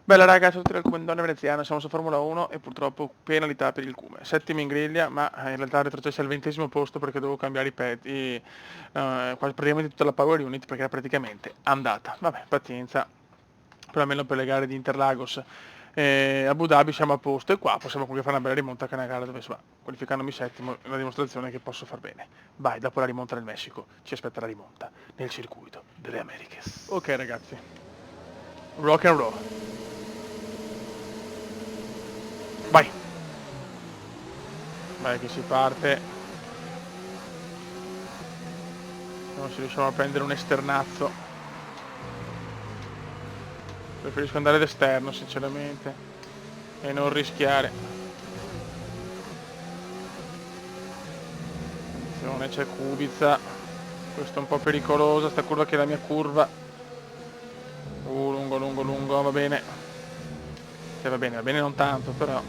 Bella raga, ciao a tutti dal Comandone Veneziano, siamo su Formula 1 e purtroppo penalità per il Cume. Settimo in griglia, ma in realtà retrocesso al 20° posto perché dovevo cambiare i pezzi, praticamente tutta la power unit perché era praticamente andata. Vabbè, pazienza, però almeno per le gare di Interlagos e Abu Dhabi siamo a posto e qua possiamo comunque fare una bella rimonta che è una gara dove insomma, qualificandomi settimo è una dimostrazione che posso far bene. Vai, dopo la rimonta nel Messico ci aspetta la rimonta nel circuito delle Americhe. Ok ragazzi, rock and roll. Vai! Vai che si parte. Non si riusciamo a prendere un esternazzo. Preferisco andare d'esterno sinceramente. E non rischiare. Attenzione, c'è Kubica. Questo è un po' pericoloso, sta curva che è la mia curva. Lungo, lungo, lungo, va bene. Va bene non tanto, però.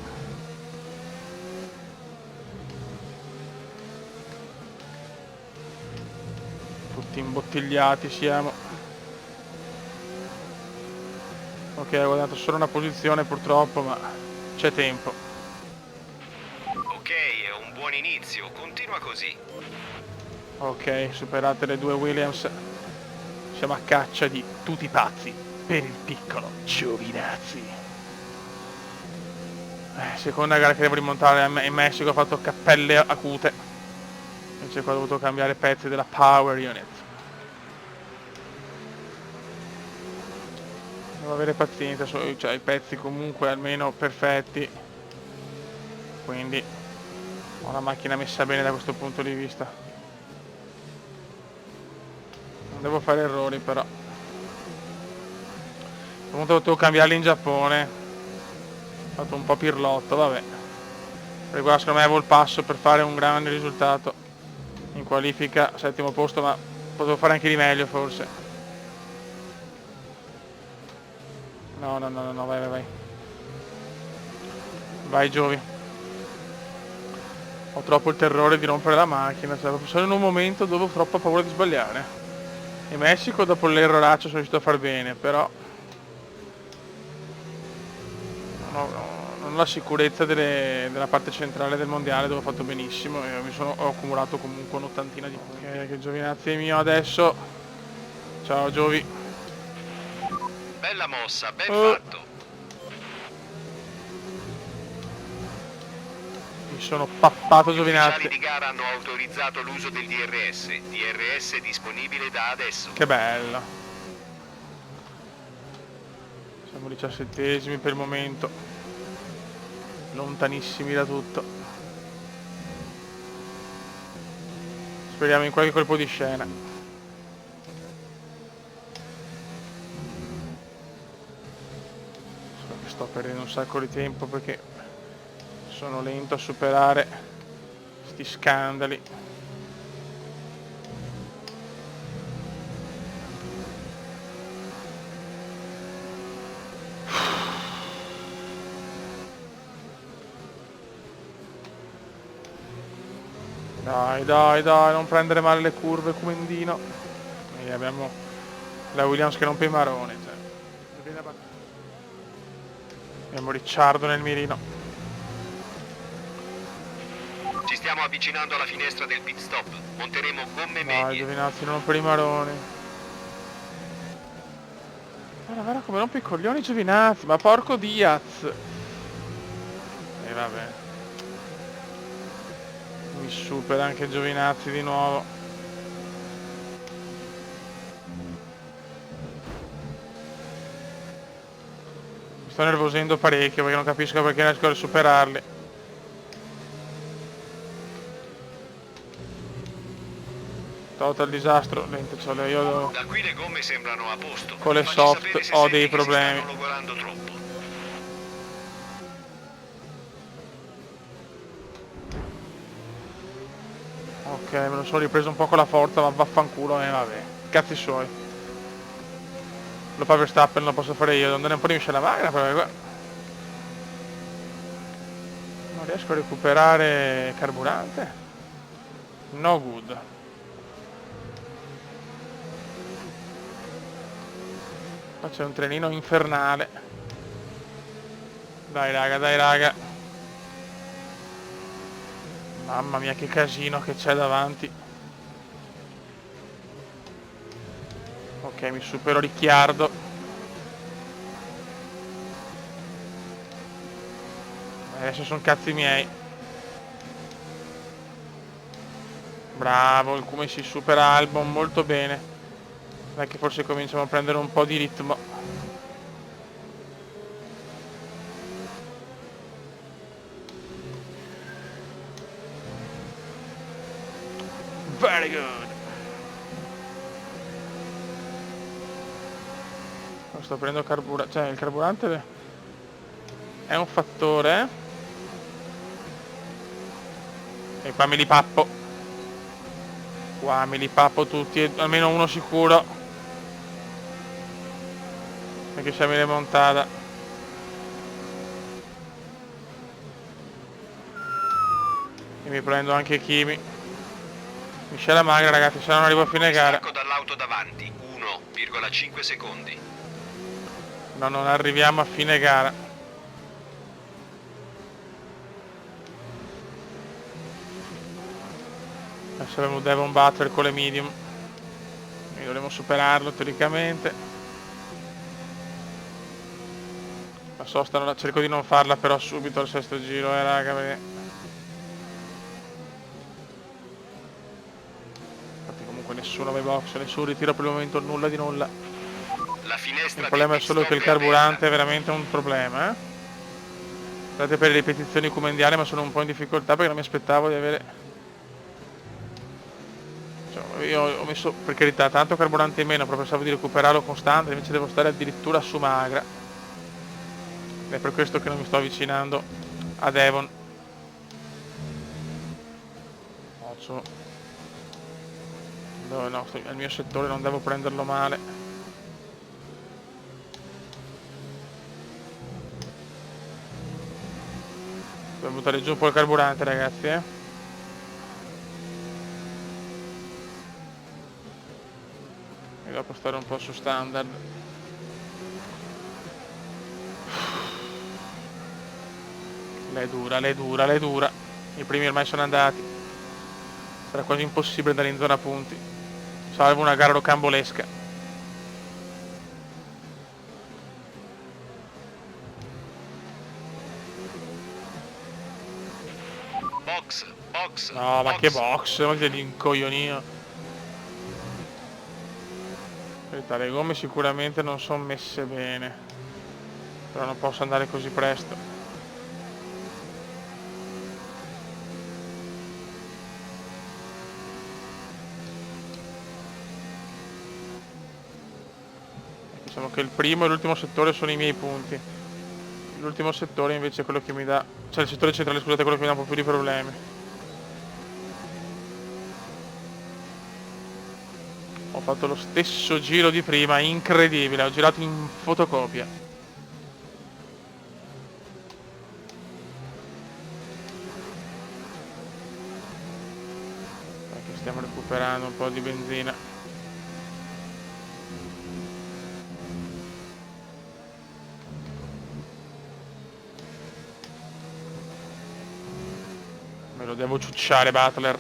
Tutti imbottigliati siamo. Ok, ho guadagnato solo una posizione purtroppo, ma c'è tempo. Ok, è un buon inizio, continua così. Ok, superate le due Williams. Siamo a caccia di tutti i pazzi per il piccolo Giovinazzi. Seconda gara che devo rimontare in Messico, ho fatto cappelle acute. Invece qua ho dovuto cambiare pezzi della Power Unit. Devo avere pazienza, cioè i pezzi comunque almeno perfetti. Quindi ho la macchina messa bene da questo punto di vista. Non devo fare errori però. Comunque potevo cambiarli in Giappone. Ho fatto un po' pirlotto, vabbè. Per qua secondo me avevo il passo per fare un grande risultato. In qualifica, settimo posto, ma potevo fare anche di meglio forse. No, vai. Vai Giovi. Ho troppo il terrore di rompere la macchina, cioè sono in un momento dove ho troppa paura di sbagliare. In Messico dopo l'erroraccio sono riuscito a far bene, però non ho la sicurezza della parte centrale del mondiale dove ho fatto benissimo e ho accumulato comunque un'ottantina di punti. Ok, che Giovinazzi è mio adesso. Ciao Giovi. Bella mossa, ben fatto. Mi sono pappato Gli ufficiali Giovinazzi. di gara hanno autorizzato l'uso del DRS. DRS disponibile da adesso. Che bello. Siamo 17esimi per il momento. Lontanissimi da tutto. Speriamo in qualche colpo di scena. So che sto perdendo un sacco di tempo perché sono lento a superare sti scandali. Dai, non prendere male le curve, Comendino. E abbiamo la Williams che rompe i maroni. Cioè. Abbiamo Ricciardo nel mirino. Ci stiamo avvicinando alla finestra del pit stop. Monteremo gomme Dai, medie. Giovinazzi, non rompere i maroni. Guarda come rompe i coglioni Giovinazzi, ma porco Diaz. E vabbè. Mi supera anche Giovinazzi di nuovo. Mi sto nervosendo parecchio perché non capisco perché non riesco a superarli. Total disastro, lento, cioè io Da qui le gomme sembrano a posto. con le Facci sapere soft se ho senti dei che si problemi. stanno logorando troppo. Ok, me lo sono ripreso un po' con la forza, ma vaffanculo e vabbè. Cazzi suoi. Lo fa Verstappen, non lo posso fare io, devo andare un po' di miscela macchina perché non riesco a recuperare carburante. No good. Qua c'è un trenino infernale. Dai raga, dai raga. Mamma mia che casino che c'è davanti. Ok, mi supero Ricciardo. Adesso sono cazzi miei. Bravo, il come si supera Albon molto bene. Dai che forse cominciamo a prendere un po' di ritmo. Very good. Sto prendendo carburante, cioè il carburante è un fattore. E qua me li pappo. Qua me li pappo tutti, almeno uno sicuro. Perché siamo in remontata. E mi prendo anche Kimi. Miscela magra ragazzi, se non arrivo a fine gara. Stacco dall'auto davanti, 1,5 secondi. No, non arriviamo a fine gara. Adesso abbiamo Devon Butler con le medium. E dovremo superarlo teoricamente. La sosta cerco di non farla però subito al sesto giro, raga, perché... Infatti comunque nessuno va in box, nessun ritiro per il momento, nulla di nulla. La finestra Il problema è solo che il carburante è veramente un problema, eh. Scusate per le ripetizioni comendiali, ma sono un po' in difficoltà perché non mi aspettavo di avere... Cioè, io ho messo, per carità, tanto carburante in meno, però pensavo di recuperarlo costante, invece devo stare addirittura su magra. Ed è per questo che non mi sto avvicinando a Devon. No, al mio settore non devo prenderlo male. Devo buttare giù un po' il carburante ragazzi, eh. E dopo stare un po' su standard. L'è dura, l'è dura, l'è dura. I primi ormai sono andati. Sarà quasi impossibile andare in zona punti. Salvo una gara rocambolesca. Box. No, ma che box, ma che incoglionino. Aspetta, le gomme sicuramente non sono messe bene. Però non posso andare così presto. Diciamo che il primo e l'ultimo settore sono i miei punti. L'ultimo settore invece è quello che mi dà... Cioè il settore centrale, scusate, è quello che mi dà un po' più di problemi. Ho fatto lo stesso giro di prima, incredibile, ho girato in fotocopia. Perché stiamo recuperando un po' di benzina. Me lo devo ciucciare Butler.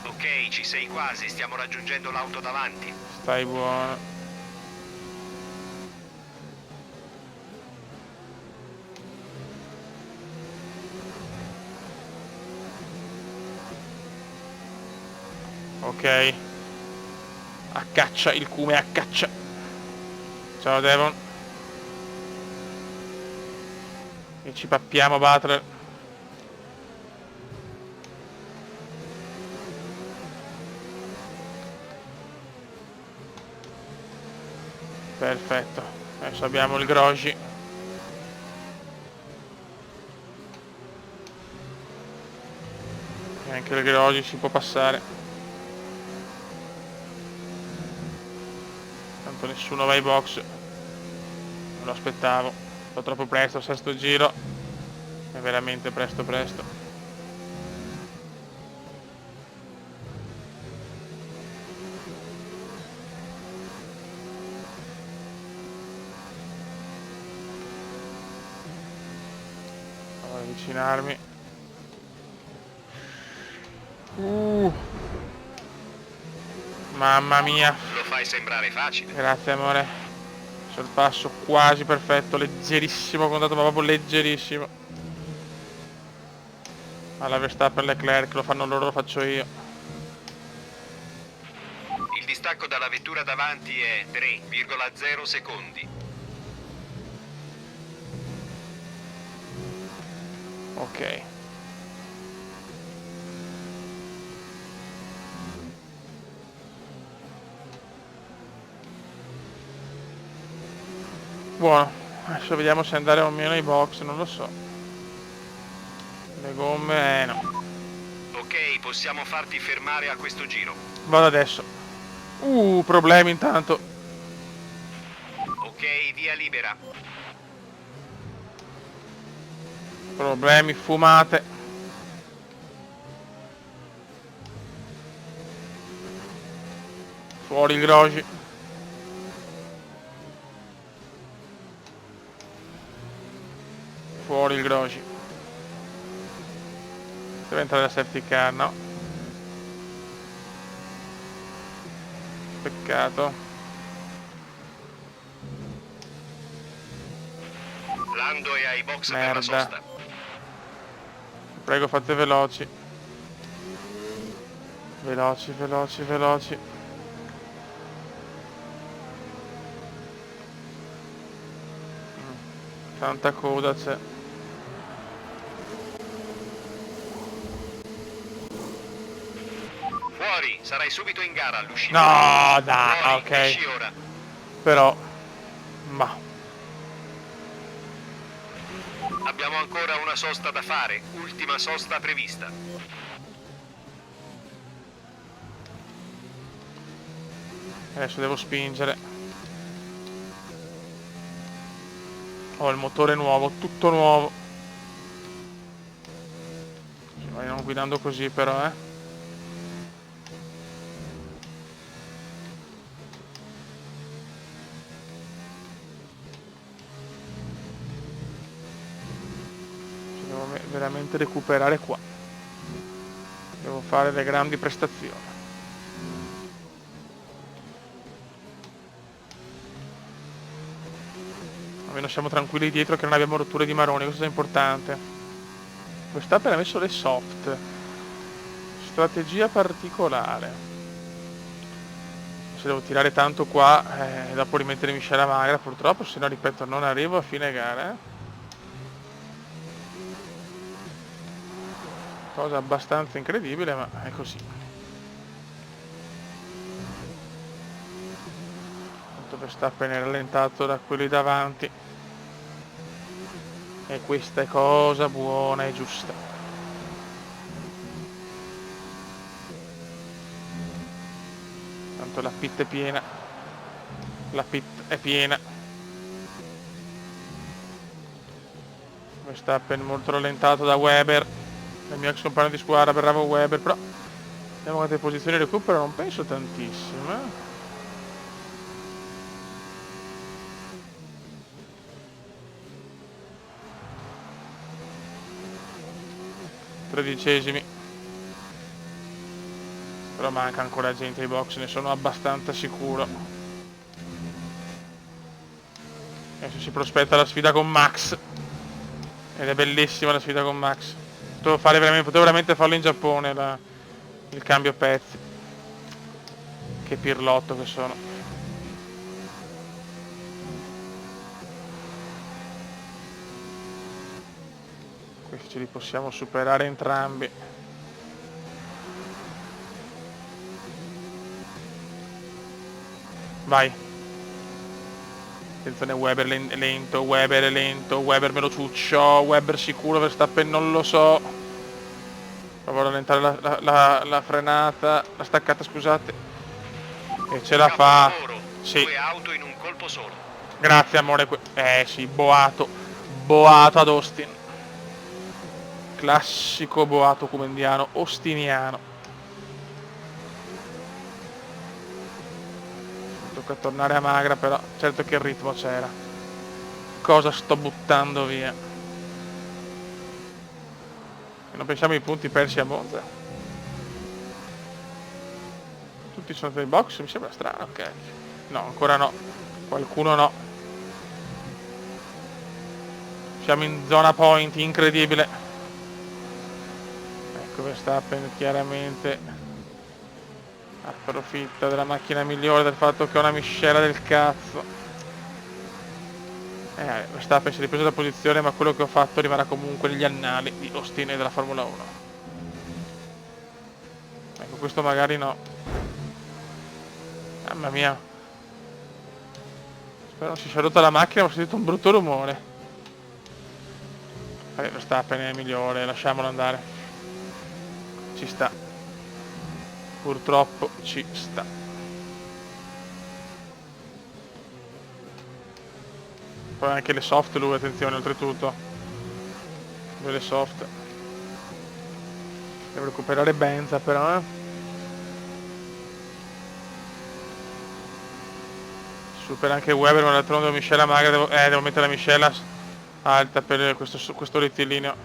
Ok, ci sei quasi, stiamo raggiungendo l'auto davanti. Stai buono. Ok. A caccia, il cume a caccia. Ciao Devon. E ci pappiamo Butler. Perfetto. Adesso abbiamo il Grosjean. E anche il Grosjean si può passare. Tanto nessuno va ai box. Non lo aspettavo. Sto troppo presto, sesto giro. È veramente presto. avvicinarmi. Mamma mia. Lo fai sembrare facile. Grazie amore. Sorpasso quasi perfetto, leggerissimo contatto, ma proprio leggerissimo. Alla Verstappen Leclerc, lo fanno loro, lo faccio io. Il distacco dalla vettura davanti è 3,0 secondi. Ok. Buono, adesso vediamo se andare o meno ai box, non lo so. Le gomme, no. Ok, possiamo farti fermare a questo giro. Vado adesso. Problemi intanto. Ok, via libera. Problemi, fumate. Fuori il Grosjean. Fuori il Grosjean. Deve entrare la safety car, no? Peccato. Lando è ai box per la Merda. sosta. Prego, fate veloci. Veloci, veloci, veloci. Tanta coda c'è. Fuori, sarai subito in gara all'uscita. No, dai, Fuori, ok. esci ora. Però, ma Abbiamo ancora una sosta da fare, ultima sosta prevista. adesso devo spingere. Ho il motore nuovo, tutto nuovo. Vai non guidando così però, Devo veramente recuperare qua. Devo fare le grandi prestazioni. Almeno siamo tranquilli dietro che non abbiamo rotture di maroni, questo è importante. Verstappen ha messo le soft. Strategia particolare. Se devo tirare tanto qua, dopo rimettere miscela magra purtroppo, se no ripeto non arrivo a fine gara. Cosa abbastanza incredibile, ma è così. Verstappen è rallentato da quelli davanti e questa è cosa buona e giusta. Tanto la pit è piena, la pit è piena. Verstappen molto rallentato da Weber, il mio ex compagno di squadra, bravo Weber, però vediamo quante posizioni recupera, non penso tantissime. Tredicesimi, però manca ancora gente ai box, ne sono abbastanza sicuro. Adesso si prospetta la sfida con Max ed è bellissima la sfida con Max. Potevo veramente farlo in Giappone il cambio pezzi. Che pirlotto che sono. Questi ce li possiamo superare entrambi. Vai. Attenzione, Weber è lento, Weber è lento, Weber me lo ciuccio, Weber sicuro, Verstappen non lo so. Provo a rallentare la frenata, la staccata, scusate. E ce la fa. Sì. 2 auto in un colpo solo. Grazie amore. Sì, boato. Boato ad Austin. Classico boato comendiano, ostiniano. Tocca tornare a magra però, certo che il ritmo c'era. Cosa sto buttando via? Non pensiamo ai punti persi a Monza. Tutti sono nei box, mi sembra strano, ok. No, ancora no. Qualcuno no. Siamo in zona point, incredibile. Ecco Verstappen chiaramente approfitta della macchina migliore, del fatto che ho una miscela del cazzo. Verstappen si è ripreso la posizione, ma quello che ho fatto rimarrà comunque negli annali di Austin e della Formula 1. Ecco, questo magari no. Mamma mia. Spero non si sia rotta la macchina, ma ho sentito un brutto rumore. Vabbè, Verstappen è migliore, lasciamolo andare. Ci sta. Purtroppo ci sta. Poi anche le soft lui, attenzione, oltretutto. Due le soft. Devo recuperare Benza però, Supera anche Weber, ma d'altronde miscela magra, devo mettere la miscela alta per questo rettilineo.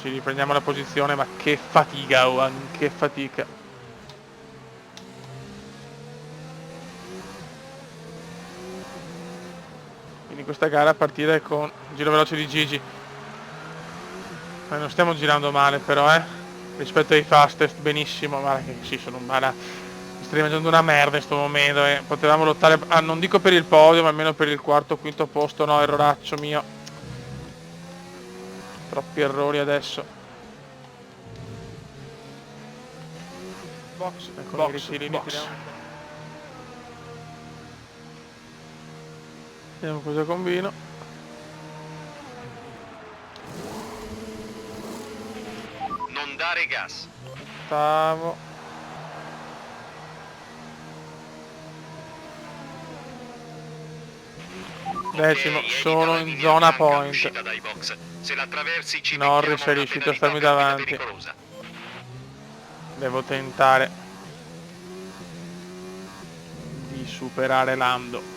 Ci riprendiamo la posizione, ma che fatica, che fatica. Quindi questa gara a partire con giro veloce di Gigi. Non stiamo girando male però, rispetto ai fastest, benissimo. Guarda che sì, sono un bala. Mi stai mangiando una merda in sto momento, Potevamo lottare, non dico per il podio, ma almeno per il quarto o quinto posto. No, erroraccio mio. Troppi errori adesso. Box, ecco i rettilini. Vediamo cosa combino. Non dare gas. Ottavo. Decimo, sono in zona point. Norris è riuscito a starmi davanti. Devo tentare di superare Lando.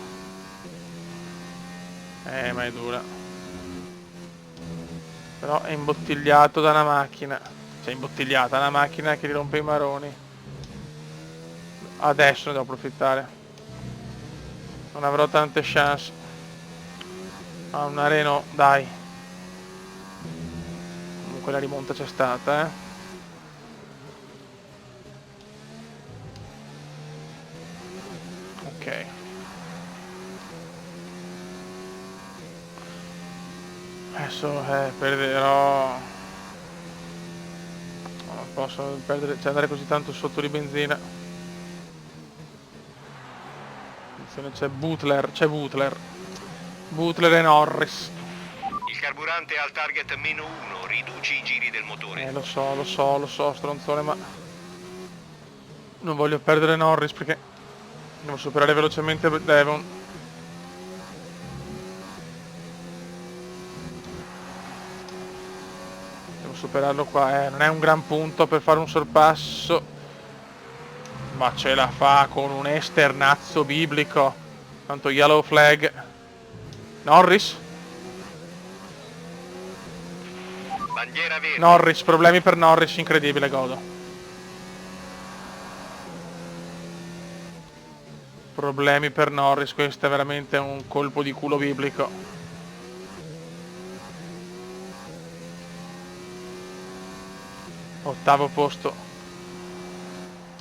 Ma è dura. Però è imbottigliato da una macchina. Cioè imbottigliata, una macchina che gli rompe i maroni. Adesso ne devo approfittare. Non avrò tante chance. Una Renault, dai. Comunque la rimonta c'è stata, Ok. Adesso perderò. Non posso perdere, cioè andare così tanto sotto di benzina. Attenzione, c'è Butler. Butler e Norris. Il carburante è al target -1, riduci i giri del motore. Lo so, stronzone, ma non voglio perdere Norris perché devo superare velocemente Devon. Devo superarlo qua, non è un gran punto per fare un sorpasso, ma ce la fa con un esternazzo biblico. Tanto yellow flag. Norris? Bandiera verde. Norris, problemi per Norris, incredibile, godo. Problemi per Norris, questo è veramente un colpo di culo biblico. Ottavo posto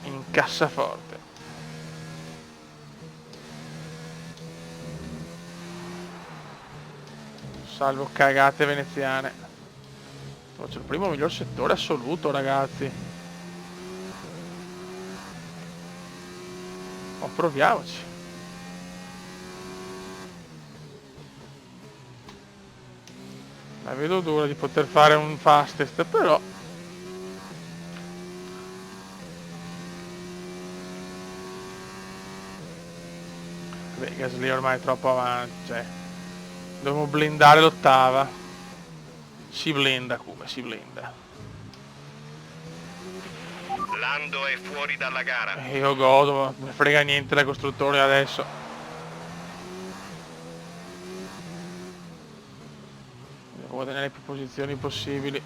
in cassaforte. Salvo cagate veneziane. C'è il primo miglior settore assoluto, ragazzi. Proviamoci. La vedo dura di poter fare un fastest, però beh, Gasly ormai è troppo avanti, cioè dobbiamo blindare l'ottava. Si blinda, come si blinda. Lando è fuori dalla gara. Io godo, ma non me frega niente da costruttore adesso. Devo guadagnare più posizioni possibili.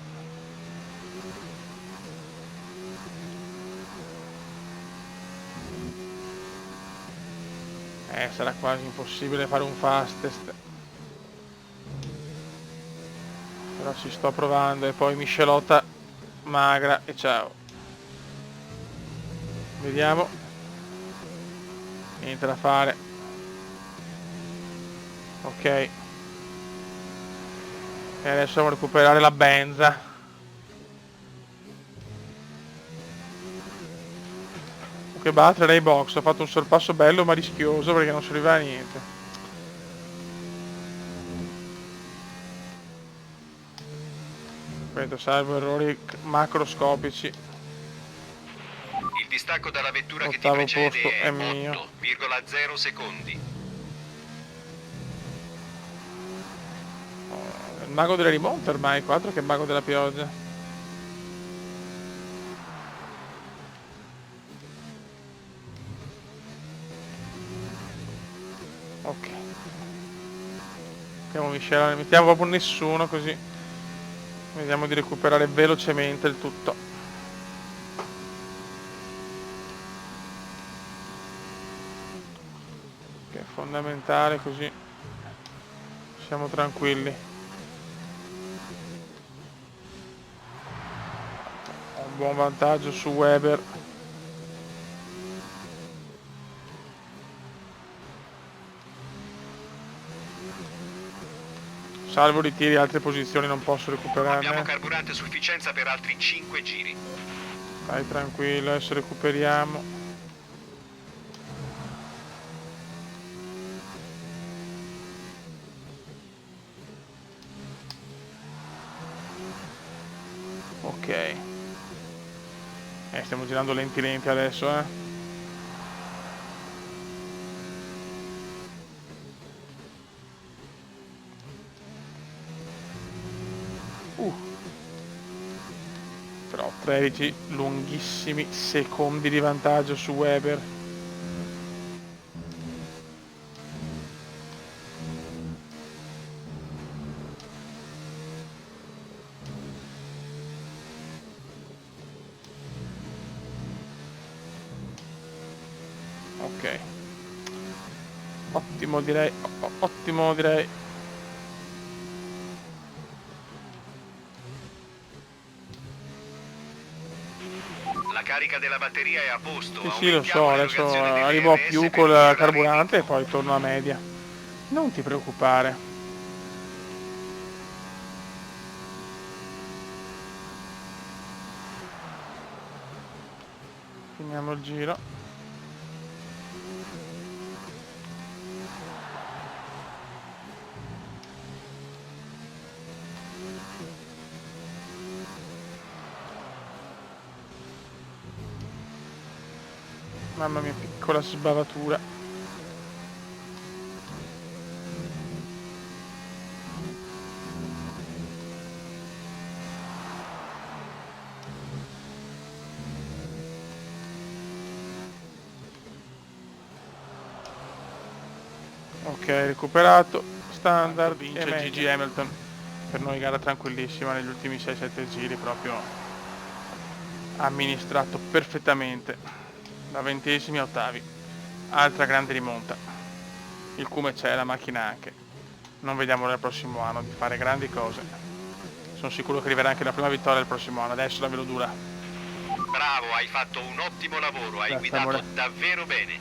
Sarà quasi impossibile fare un fastest. Però ci sto provando e poi miscelota magra e ciao. Vediamo. Niente da fare. Ok. E adesso devo recuperare la benza. Che battere nei box. Ho fatto un sorpasso bello ma rischioso perché non serviva a niente. Aspetta, salvo errori macroscopici. Il distacco dalla vettura che ti L'ottavo precede posto è è mio. 8,0 secondi. Il mago delle rimonte ormai, 4 che il mago della pioggia. Ok. Mettiamo miscela, mettiamo proprio nessuno così. Vediamo di recuperare velocemente il tutto. Che è fondamentale così. Siamo tranquilli. Ho un buon vantaggio su Weber. Salvo ritiri, altre posizioni non posso Abbiamo recuperarne. carburante a sufficienza per altri 5 giri. Dai tranquillo, adesso recuperiamo. Ok. Stiamo girando lenti lenti adesso, Però 13 lunghissimi secondi di vantaggio su Weber. Ok. Ottimo direi, ottimo direi. La carica della batteria è a posto. Sì, lo so, Aumentiamo adesso l'erogazione del arrivo a DRS più per col migliorare il carburante e ritmo. poi torno a media. Non ti preoccupare. Finiamo il giro. Mamma mia, piccola sbavatura. Ok, recuperato. Standard, vince Gigi Hamilton. Per noi gara tranquillissima negli ultimi 6-7 giri, proprio amministrato perfettamente. Da 20esimi a ottavi. Altra grande rimonta. Il cume c'è, la macchina anche. Non vediamo nel prossimo anno di fare grandi cose. Sono sicuro che arriverà anche la prima vittoria il prossimo anno. Adesso la ve lo dura. Bravo, hai fatto un ottimo lavoro, hai Grazie, guidato amore. davvero bene.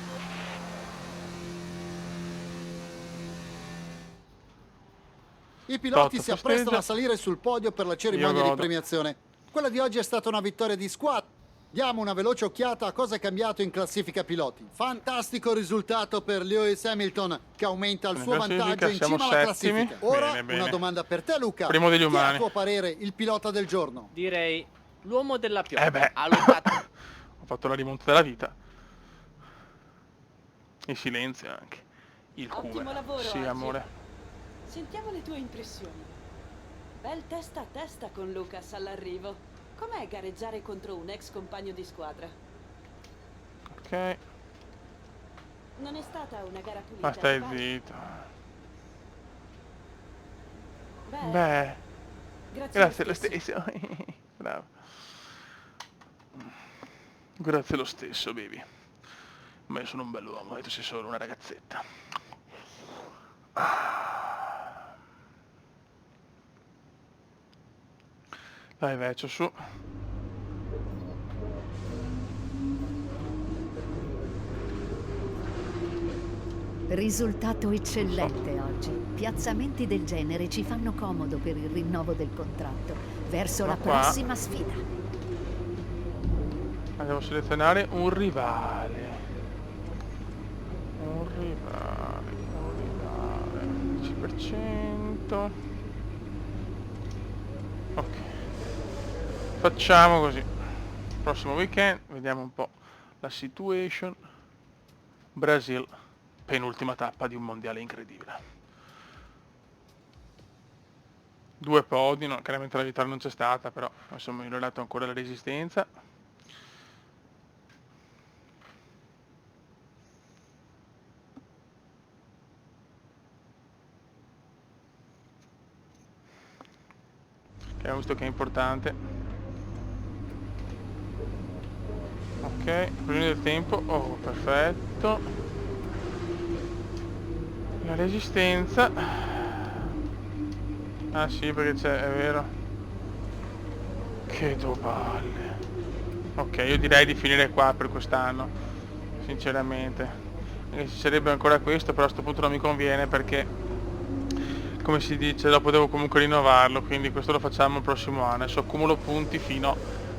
I piloti Toto si apprestano a festeggia. salire sul podio per la cerimonia Io di godo. premiazione. Quella di oggi è stata una vittoria di squadra. Diamo una veloce occhiata a cosa è cambiato in classifica piloti. Fantastico risultato per Lewis Hamilton, che aumenta il In suo classifica vantaggio in siamo cima alla settimi. classifica. Ora Bene, bene. una domanda per te, Luca. Primo degli Chi è umani. a tuo parere il pilota del giorno? Direi l'uomo della pioggia. Beh. Ha lottato. Ho fatto la rimonta della vita. Il silenzio anche. Il Ottimo cume. lavoro, Sì, Archie. amore. Sentiamo le tue impressioni. Bel testa a testa con Lucas all'arrivo. Com'è gareggiare contro un ex compagno di squadra? Ok. Non è stata una gara pulita? Ma stai ti pare? zitto. Beh, Beh. grazie Grazie lo lo stesso. stesso. Bravo. Grazie lo stesso, baby. Ma io sono un bell'uomo e tu sei solo una ragazzetta. Dai vecchio, su. Risultato eccellente oggi. Piazzamenti del genere ci fanno comodo per il rinnovo del contratto. Verso la qua. prossima sfida. Andiamo a selezionare un rivale. Un rivale. 10%. Ok. Facciamo così. Prossimo weekend, vediamo un po' la situation. Brasil, penultima tappa di un mondiale incredibile. 2 podi, no, chiaramente la vittoria non c'è stata, però insomma io ho dato ancora la resistenza. Che abbiamo visto che è importante. Ok, prima del tempo, oh perfetto. La resistenza. Ah sì, perché c'è, è vero. Che due palle. Ok, io direi di finire qua per quest'anno, sinceramente. Ci sarebbe ancora questo, però a questo punto non mi conviene perché, come si dice, dopo devo comunque rinnovarlo, quindi questo lo facciamo il prossimo anno. Adesso accumulo punti fino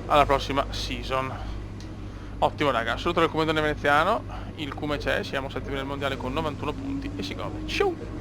alla prossima season. Ottimo raga, saluto dal comandante veneziano, il Cume c'è, siamo settimi nel mondiale con 91 punti e si gode. Ciao!